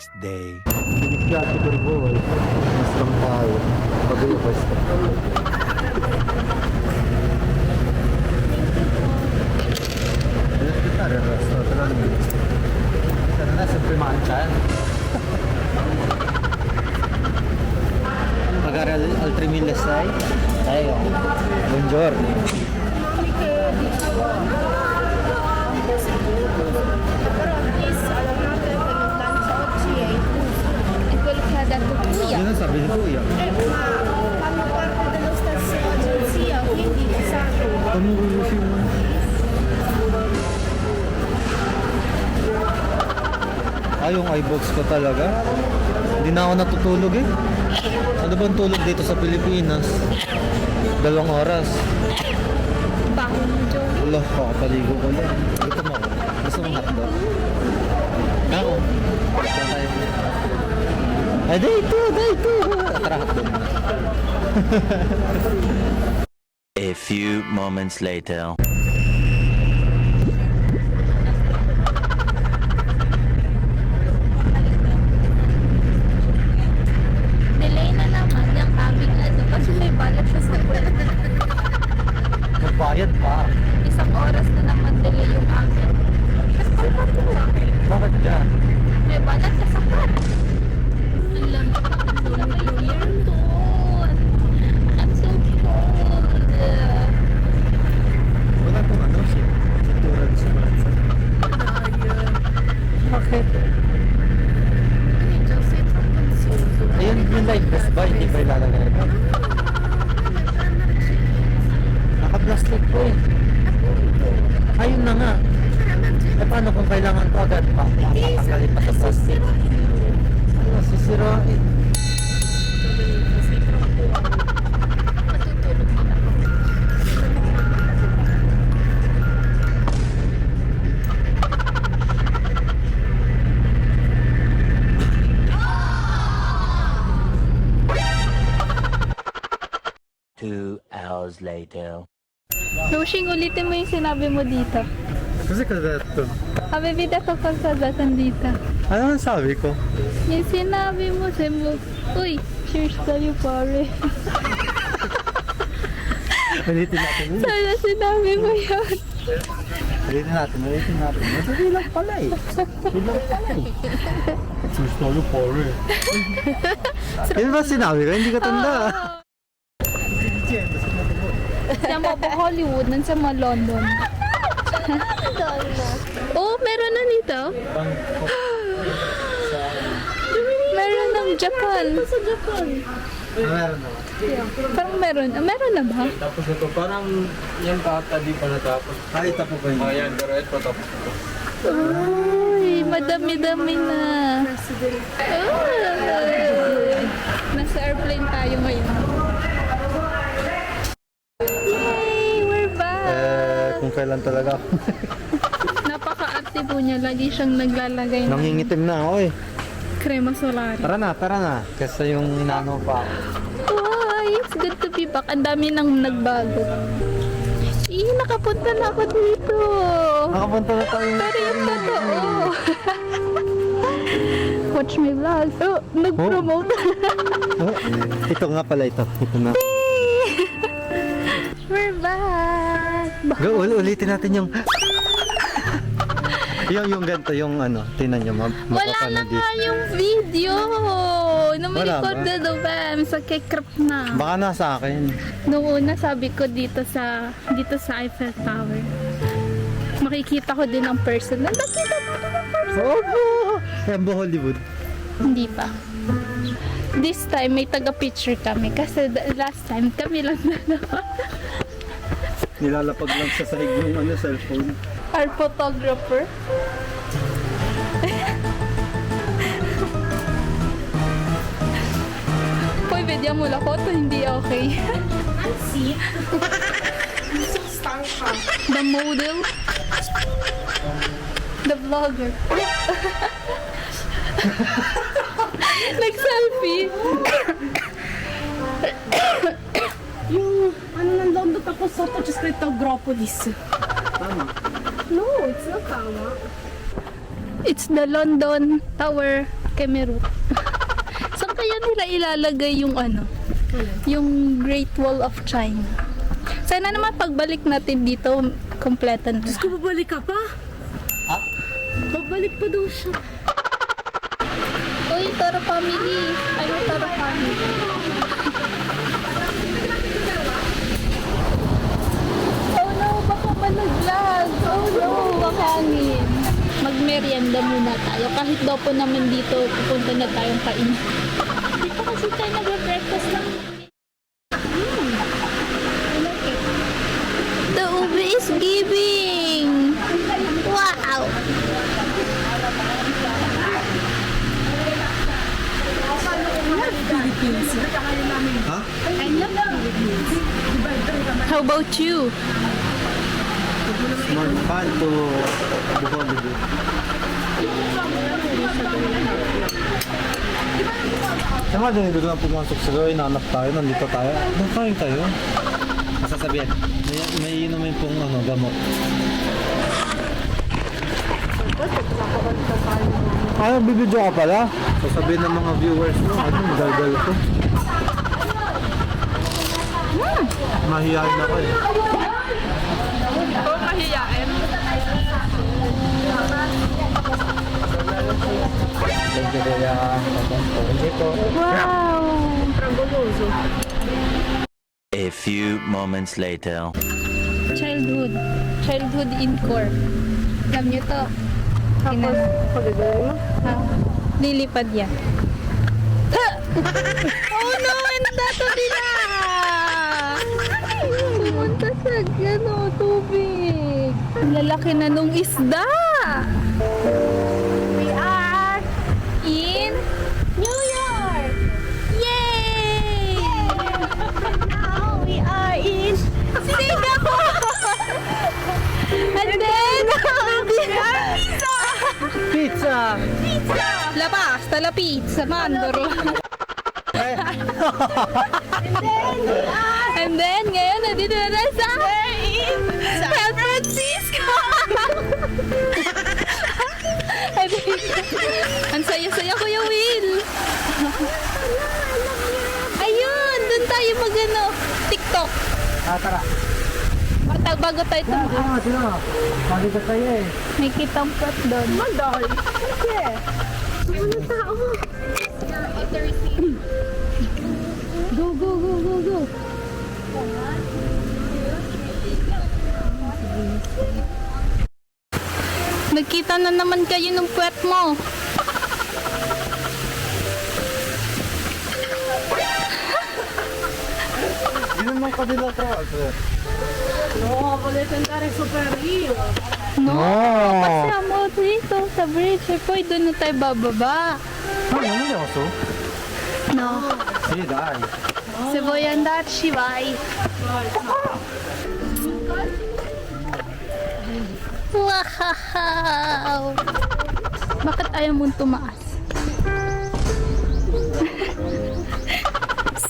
next day. Inisyati Berboy. Mas lang tayo. Pag-iubas ka. Sana na, siyempre manchan. Mag-aral Altrimiles ay tayo. Buongiorno. Yun ang sabi ni Kuya. Fanno parte dello stesso agenzia, quindi sanno. Tumulong siya mo. Yung iBox ko talaga. Hindi na ako natutulog eh. Ano bang tulog dito sa Pilipinas? 2 oras. Baho mo, Joe. Wala, kakapaligo ko lang. Gusto mo ako. Gusto mo hotdog? Ako. Gusto tayo. Ay, dito. Tara, hotdog na. A few moments later. Delay na naman yung aming ano, kasi may balat siya sa web. Magbayad pa. 1 oras na naman delay yung amin. Bakit dyan? May balat siya sa web. Ang lamig yun doon. I'm so cold. Wala pong ano siya. Turan sa bansa. Bakit? Ayun yung live best buy, hindi ba ilalagay ito? Naka-plastic po eh. Ayun na nga. Eh paano kung kailangan ko agad pa? Makakanggalin pa sa plastic. Ano, sisirain. Two hours later. Lushing, ulitin mo yung sinabi mo dito. Kasi kadato. Abibida ka pa sa datan dito. Ano ang sabi ko? Yung sinabi mo, uy, cheers tayo pare. Ulitin natin yun. Sana sinabi mo yun. Ulitin natin. Madali lang pala eh. Bilang pala eh. Cheers tayo pare. Yun ba sinabi ko? Hindi ko tanda. Sa mga Hollywood, nan sa mga London. Oh, meron na nito. Meron ng Japan. Sa Japan. Meron naman. Parang meron. Meron na ba? Tapos ito, parang yan kata di pa natapos. Ay, tapo ba yun? Ayan, pero ito tapos ito. Ay, madami-dami na. Ay, nasa airplane tayo ngayon. Yay! We're back! Kung kailan talaga ako. Napaka-active niya. Lagi siyang naglalagay ng Nangingitim na ako eh. crema solari. Tara na. Kasi yung inano pa ako. Why? It's good to be back. Ang dami nang nagbago. Nakapunta na ako dito. Nakapunta na tayo. Pero yung totoo. Watch my vlog. Oh, nag-promote. Oh, ito nga pala ito. Ito na. We're back. Ulitin natin yung... yung ganito, yung ano, tinan nyo, Wala na nga yung video. Na may Wala record ba? na daw, Bam. Sa kikrap na. Baka nasa akin. Noong una sabi ko dito sa Eiffel Tower. Makikita ko din ang person. Nakita natin ang person. Opo! Rambo Hollywood. Hindi pa. This time may taga-picture kami kasi last time kami lang dalawa. Nilalapag lang sa sahig ng ano, cellphone. Our photographer. Hoy, video mo lang ko to hindi okay. See? So starstruck. The model. The vlogger. Nag-selfie. Yung ano ng London tapos Soto just Cryptogropolis. Tama. No, it's not tama. It's the London Tower Kemerut. Saan kaya nila ilalagay yung ano? Yung Great Wall of China. Sana naman pagbalik natin dito, kompleto na. Diyos ko, babalik ka pa? Ha? Babalik pa daw siya. Uy, Tara family. Ay, Tara family. Oh no, baka malaglag. Oh no, makangin. Magmerienda muna tayo. Kahit daw po naman dito, pupunta na tayong kain. Dito kasi tayo nag-breakfast lang. The ube is giving. Wow. Ha? How about you? Small pan to Bohol. Sama din dito na pumasok sila, inaanap tayo, nandito tayo. Nakain tayo. Masasabihan, may inumin pong gamot. Ay, bibidyo ka pala? Sasabihin ng mga viewers mo, galgal ko. Mahihayin ako eh. Oo, mahiyain. Thank you, Kuya. Dito. Wow. Fragoloso. A few moments later. Childhood. Childhood in core. Alam nyo to. Tapos, pagagawin mo? Ha? Lilipad yan. Ha! Oh no! Dato nila! Pumunta sa tubig. Ang lalaki na nung isda! We are in New York! Yay! Now we are in Singapore! And then, Pizza! la pasta, la pizza, mandoro. And then, ngayon, nandito na tayo sa San Francisco! Ang saya-saya, Kuya Will! Ayun, dun tayo TikTok. Tara. Bago tayo tumakas. Sino? Makita tayo eh. May kitang pet doon. Mandal. Sige. Ano tao? Go, go, go, go, go. Nagkita na naman kayo ng puwet mo. Yun ang kabila travel. Oo, palitan super Rio. No, No. kasama dito sa bridge. Pwede doon na tayo bababa. Ano yung oso? No. Sige, dahil. Seboyandat, Shivay. Wow! Bakit ayaw mong tumaas?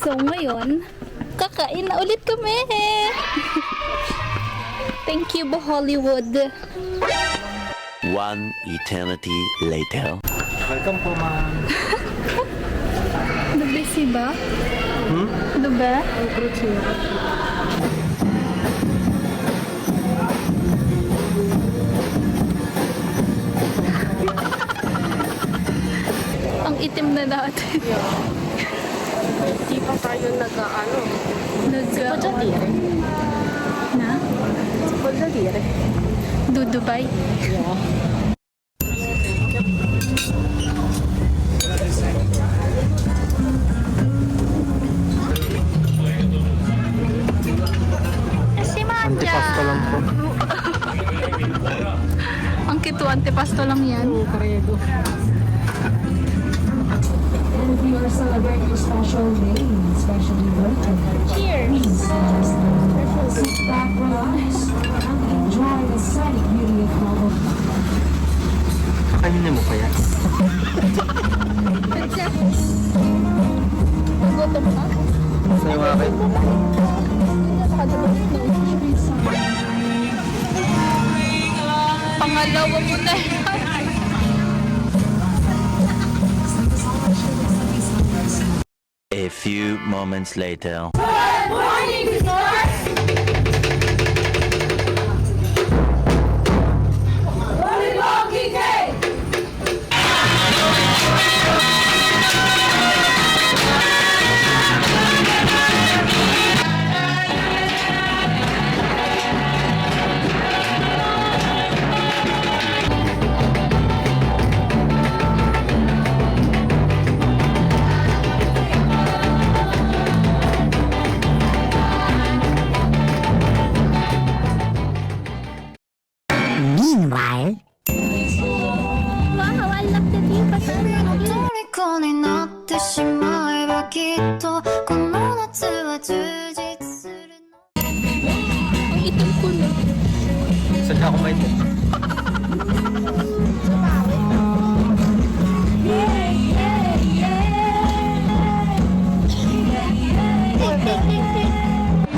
So ngayon, kakain na ulit kami. Thank you, Hollywood. One eternity later. Welcome po, ma'am. Busy ba? Ano ba? Ang itim na natin. Di pa tayo nag-ano. Nag-Pajadire. Na? Pagdadire. Dubai. Si Manja. Antipasto lang po. Ang kito, antipasto lang yan. Karedo. We are celebrating special day, especially birthday. Cheers! Sit back, relax, and enjoy the scenic beauty of Mobile. Kanina mo pa yan? Gutom ka? Sa'yo mga kayo. Pangalawa mo na yan. few moments later. Meanwhile, わあ、I love the view. Pasalamat. 虜になってしまえばきっとこの夏は充実するの Ang itim ko na. Saan na ako may ito?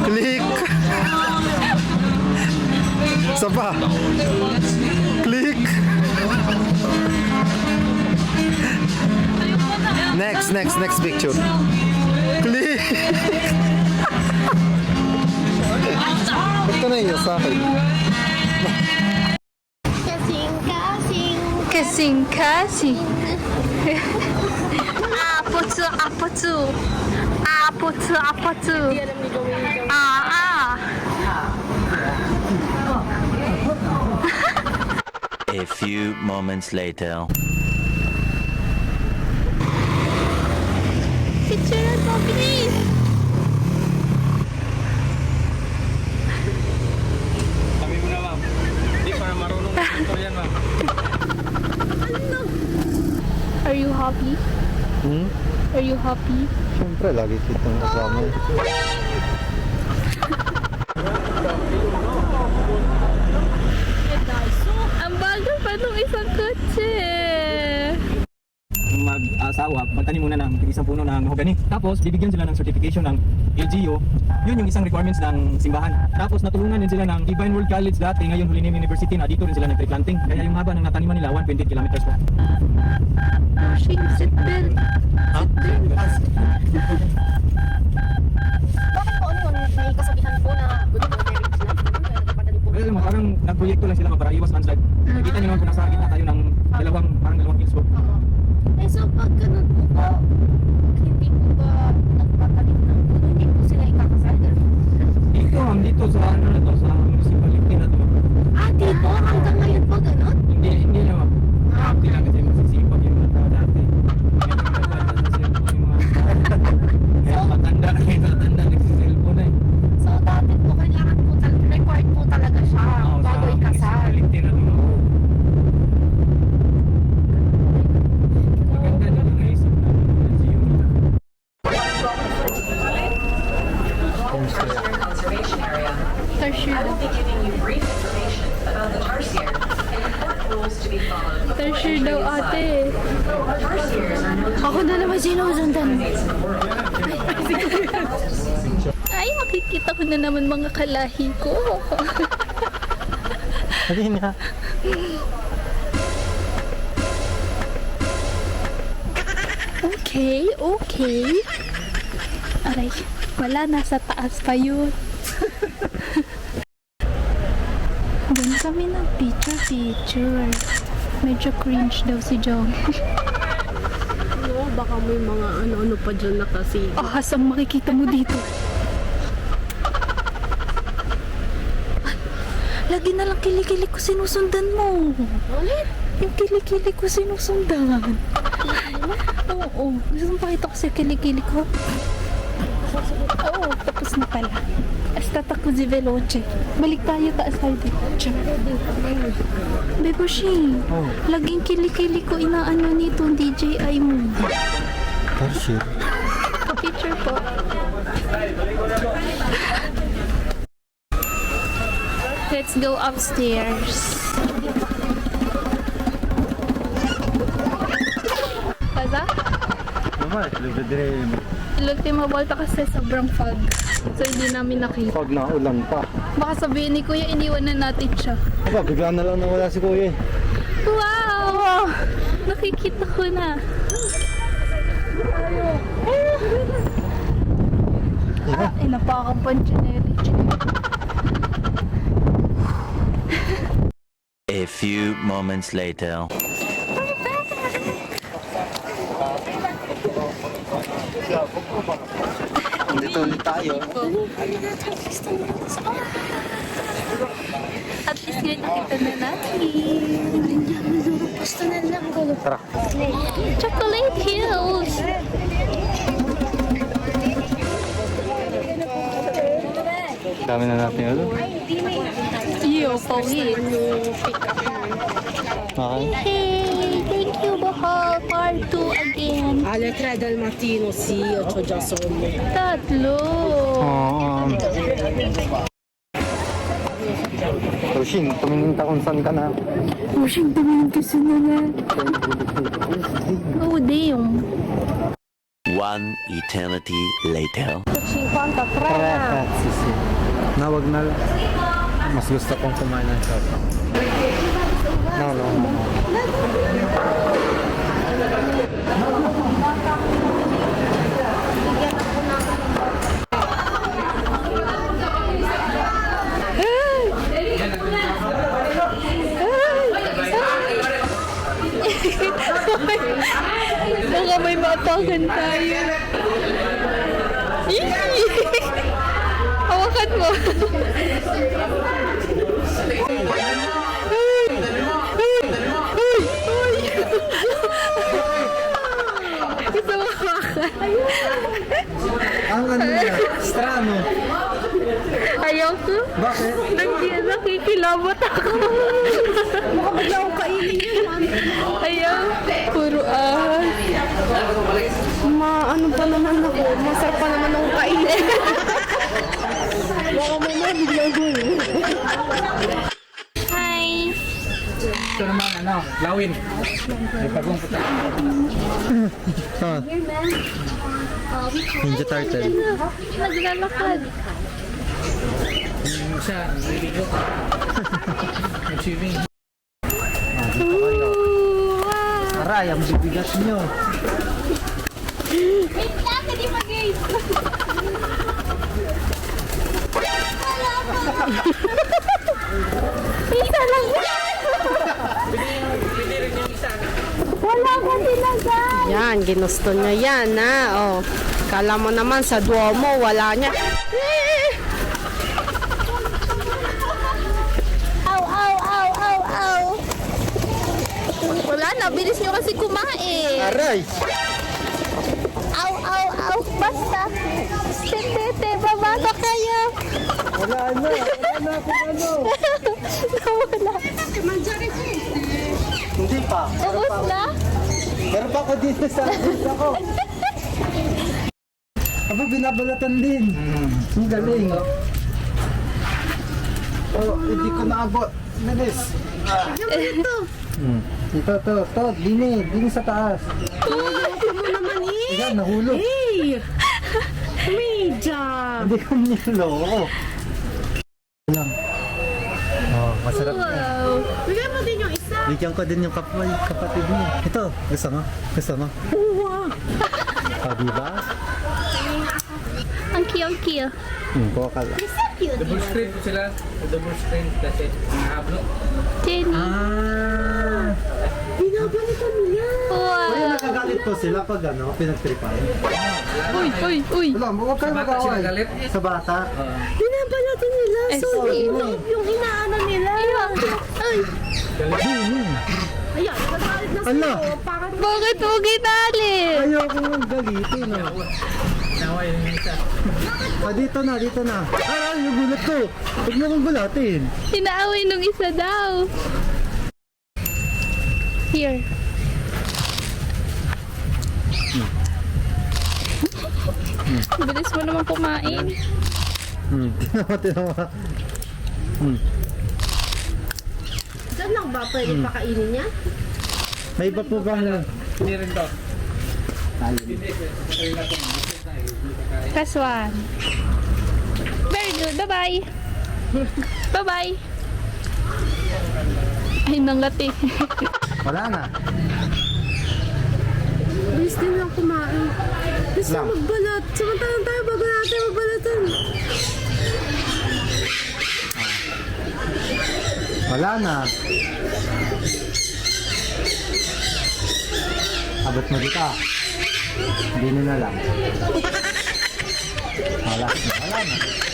Click! Isa pa. Click! Next picture. Click! Ba't ka naiya sa akin? Kasing. Apotsu. A few moments later. Picture mo, please. Kami muna, ma'am. Hindi, para marunong ito yan, ma'am. Are you happy? Are you happy? Siyempre, lagi kitang kasama. Ang bagal pa nung isang kotse. Mag-asawa, magtanim muna ng isang puno ng mahogany. Tapos, bibigyan sila ng certification ng LGU. Yun yung isang requirements ng simbahan. Tapos, natulungan din sila ng Divine World College dati, ngayon Holy Name University, na dito rin sila nag-replanting. Kaya yung haba ng nataniman nila, 120 kilometers po. Seatbelt. Bakit po ano, may kasabihan po na good for marriage na? Well, parang nagproyekto lang sila para iwas landslide. Nakikita nyo naman kung nasa gitna tayo ng dalawang hills po. Eh so pag ganun po, hindi po ba nagpatalim ng puno, hindi po sila ikakasal? Dito sa ano na to, sa municipality na to. Dito? Hanggang ngayon po ganun? Hindi naman. Hindi lang kasi masisipag yung mga tao dati. Ngayon matanda nagsiselfone na eh. So dati po kailangan po required po talaga siya bago ikasal. Municipality na to. Maganda din ang naisip na LGU nila. Conservation area. Tertiary. I will be giving you brief information about the tarsier and important rules to be followed. Tertiary daw ate. Tarsiers are known to Ako na naman sinusundan. be in the world. Ay, makikita ko na naman mga kalahi ko. Hindi na. Okay. Aray, wala, nasa taas pa yun. Doon kami ng picture. Medyo cringe daw si Jong. No, baka may mga ano-ano pa dyan na kasi. Ahas ang makikita mo dito. Lagi na lang kilikili ko sinusundan mo. Ulit? Yung kilikili ko sinusundan. Oo. Gusto mo pakita ko sa kilikili ko? Oo, tapos na pala. Hasta ko si Veloce. Balik tayo, taas tayo dito. Beboshi, laging kilikili ko inaano nito DJI mo. Tarsier. Picture po. Let's go upstairs. Kaza? Naman, libre. Ultima volta kasi sobrang fog. So hindi namin nakita. Pag naulan pa. Baka sabihin ni Kuya, iniwan na natin siya. Aba, bigla na lang nawala si Kuya. Wow! Nakikita ko na. Mukha kang panchinelli. A few moments later. Dito ulit tayo. At least ngayon nakita na natin. Gusto na lang ko. Tara. Chocolate Hills! Dami na natin ano. Yo, pogi. Okay. Hey, thank you, Bohol. Part 2 again. Alle 3 del mattino, sì, io c'ho già sonno. Tatlo. Roshin, tumingin ka kung saan ka na. Pushing tumingin kasi na na. Oh, damn. One eternity later. 53. Sisi. Nawag na lang. Mas gusto kong kumain ng shop. No. Baka may matakan tayo. Yee! Hawakan mo. Gusto mo hawakan? Ang ano niya, strano. Ayaw ko. Bakit? Nakikilabot ako. Baka bigla akong kainin yun. Ayaw. Puro Ano pa naman ako, masarap pa naman akong kainin. Baka mama, bigla ko Hi. Ito naman, lawin. May bagong puta. Ninja Turtle. Naglalakad. Siya, naliligo. Nag-swimming. Aray, ang bibigat nyo. Wait lang, hindi mag-gate. Isa lang yan! Wala ka tinagay! Yan, ginusto niya yan, ha? Oh. Kala mo naman sa Duomo, wala niya. Ow! Wala na, bilis nyo kasi kumain. Aray! Ow! Basta! Tete, baba na kayo! Wala na kung ano. Nawala. Hindi pa. Ubus na? Meron pa ako dito sa ako. Aba, binabalatan din. Ang galing. Oh, hindi ko naabot. Bilis. Ito. Dini sa taas. Ayan, nahulog. Media! Hindi ko niloko. Lang. Oh, masarap. Wow. Bigyan mo din yung isa. Bigyan ko din yung kapatid mo. Ito, gusto mo? Oh, diba? Ang cute. Kuha ka lang. Double screen po sila. Double screen kasi nahablo. Jenny. Binabalikan nila. Kaya Wow. nakagalit po sila pag pinagtripan. Uy. Wala, huwag kayo Sa bata sila mag-away. galit? Sa bata? Binabalatan nila. Ay, So, sorry. yung inaano nila. Ay, Ayan, nagalit na Ala, parang bakit mo ginalit? ayoko nga galitin. Naway yung isa. Dito na. Ay, yung gulat ko. Huwag mo kong gulatin. Inaaway nung isa daw. Here. Bilis mo naman kumain. Tinawa. Diyan lang ba pwede pakainin niya? May iba po ba na? Hindi rin to. Last one. Very good. Bye-bye. Bye-bye. Ay, nangati. Wala na. Bilis din lang kumain. Bilis Lang. lang magbalat. Samantalang tayo bago natin magbalatan. Wala na. Abot mo dito. Hindi na lang. Wala na.